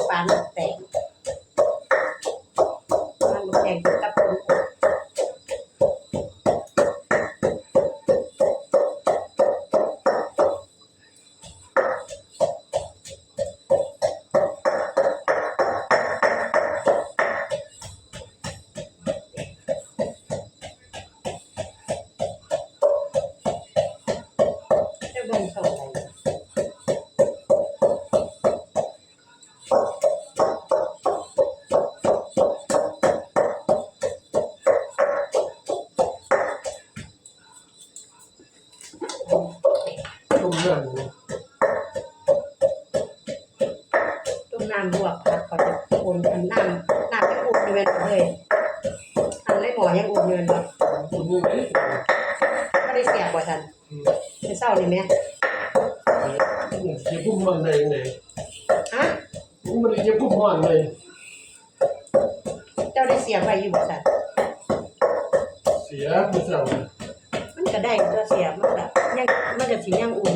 ปานแตงมันแตงกับเบิ่งเข้าไปต้มน้ำลวกผักเขาจะคนน้ำจะอุ่นอยู่เลยทำได้หมอยังอุ่นอยู่เลยไม่ได้เสียบ่ทันเป็นเศร้านี่ไหมจะพุ่มมันเลยไงฮะมันจะพุ่มมันเลยเจ้าได้เสียไปอยู่บ่ทันเสียผู้สาวมันก็ได้ตัวเสียมันก็ยังมันก็สิยังอุ่น